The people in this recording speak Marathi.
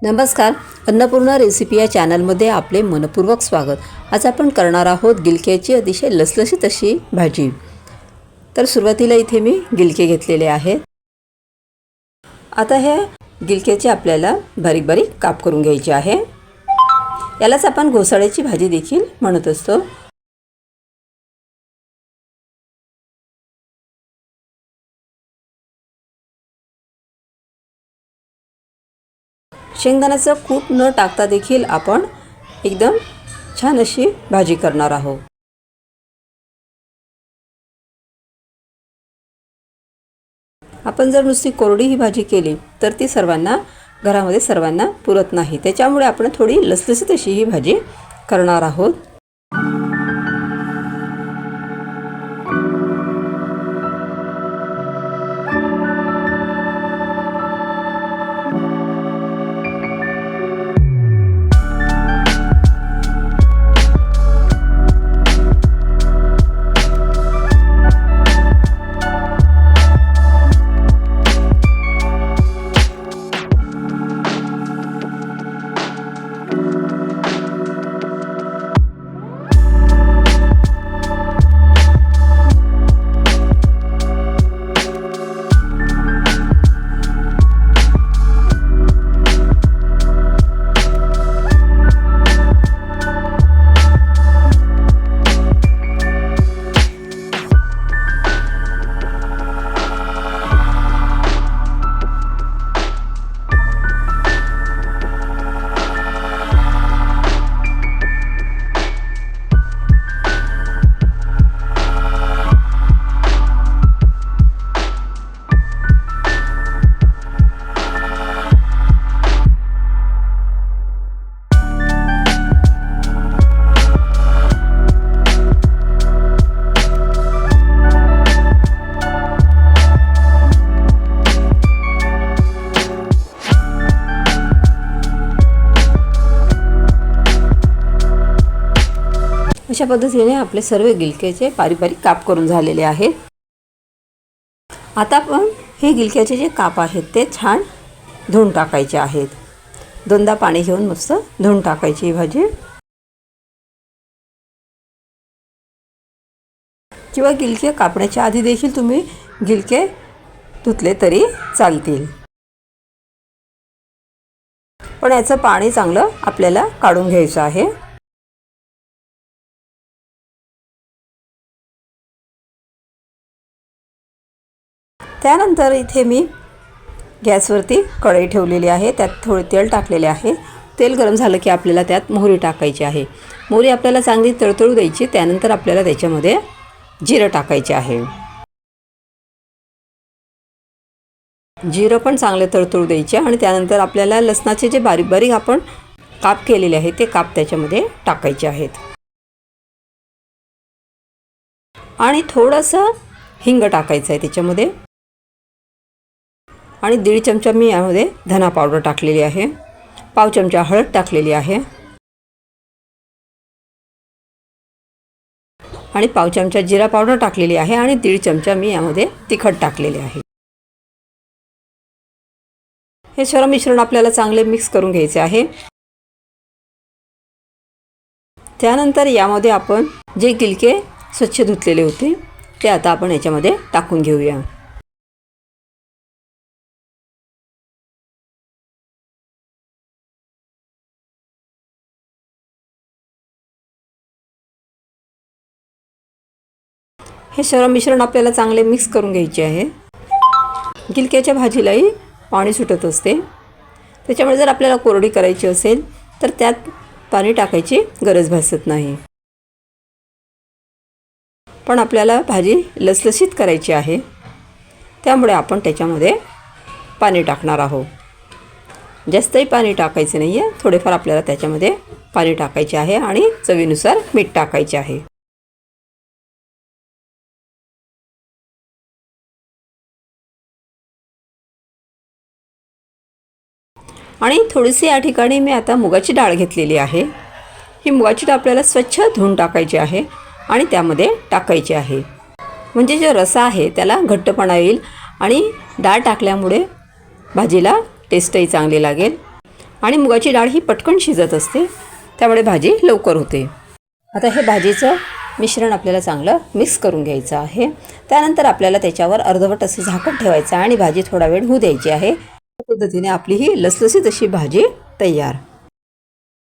नमस्कार, अन्नपूर्णा रेसिपी या चॅनलमध्ये आपले मनपूर्वक स्वागत। आज आपण करणार आहोत गिलक्याची अतिशय लसलशीत अशी भाजी। तर सुरुवातीला इथे मी गिलके घेतलेले आहेत। आता हे गिलक्याचे आपल्याला बारीक बारीक काप करून घ्यायचे आहे। यालाच आपण घोसाळ्याची भाजी देखील म्हणत असतो। शेंगदाण्याचं कूट न टाकता देखील आपण एकदम छान अशी भाजी करणार आहोत। आपण जर नुसती कोरडी ही भाजी केली तर ती घरामध्ये सर्वांना पुरत नाही। त्याच्यामुळे आपण थोडी लसलसीत अशी ही भाजी करणार आहोत। अशा पद्धतीने आपले सर्व गिलक्याचे बारीक बारीक काप करून झालेले आहेत। आता आपण हे गिलक्याचे जे काप आहेत ते छान धुवून टाकायचे आहेत। दोनदा पाणी घेऊन मस्त धुवून टाकायची भाजी। किंवा गिलके कापण्याच्या आधी देखील तुम्ही गिलके धुतले तरी चालतील, पण याचं पाणी चांगलं आपल्याला काढून घ्यायचं आहे। त्यानंतर इथे मी गॅसवरती कढई ठेवलेली आहे। त्यात थोडे तेल टाकलेले आहे। तेल गरम झालं की आपल्याला त्यात मोहरी टाकायची आहे। मोहरी आपल्याला चांगली तळतळू द्यायची। त्यानंतर आपल्याला त्याच्यामध्ये जिरं टाकायचे आहे। जिरं पण चांगले तळतळू द्यायचे आणि त्यानंतर आपल्याला लसणाचे जे बारीक बारीक आपण काप केलेले आहेत ते काप त्याच्यामध्ये टाकायचे आहेत। आणि थोडंसं हिंग टाकायचं आहे त्याच्यामध्ये। आणि 1.5 चमचा मी यामध्ये धना पावडर टाकलेली आहे। पाव चमचा हळद टाकलेली आहे आणि पाव चमचा जिरा पावडर टाकलेली आहे आणि 1.5 चमचा मी यामध्ये तिखट टाकलेले आहे। हे सर्व मिश्रण आपल्याला चांगले मिक्स करून घ्यायचे आहे। त्यानंतर यामध्ये आपण जे गिलके स्वच्छ धुतलेले होते ते आता आपण याच्यामध्ये टाकून घेऊया। हे सर्व मिश्रण आपल्याला चांगले मिक्स करून घ्यायचे आहे। गिलक्याच्या भाजीलाही पाणी सुटत असते, त्याच्यामुळे जर आपल्याला कोरडी करायची असेल तर त्यात पाणी टाकायची गरज भासत नाही। पण आपल्याला भाजी लसलसीत करायची आहे, त्यामुळे आपण त्याच्यामध्ये पाणी टाकणार आहोत। जास्तही पाणी टाकायचे नाही आहे, थोडेफार आपल्याला त्याच्यामध्ये पाणी टाकायचे आहे आणि चवीनुसार मीठ टाकायचे आहे। आणि थोडीशी या ठिकाणी मी आता मुगाची डाळ घेतलेली आहे। ही मुगाची डाळ आपल्याला स्वच्छ धुवून टाकायची आहे आणि त्यामध्ये टाकायची आहे। म्हणजे जो रसा आहे त्याला घट्टपणा येईल आणि डाळ टाकल्यामुळे भाजीला टेस्टही चांगली लागेल। आणि मुगाची डाळ ही पटकन शिजत असते, त्यामुळे भाजी लवकर होते. आता हे भाजीचं मिश्रण आपल्याला चांगलं मिक्स करून घ्यायचं आहे. त्यानंतर आपल्याला त्याच्यावर अर्धवट असे झाकण ठेवायचं आणि भाजी थोडा वेळ होऊ द्यायची आहे. या पद्धतीने आपली ही लसलसीत अशी भाजी तयार.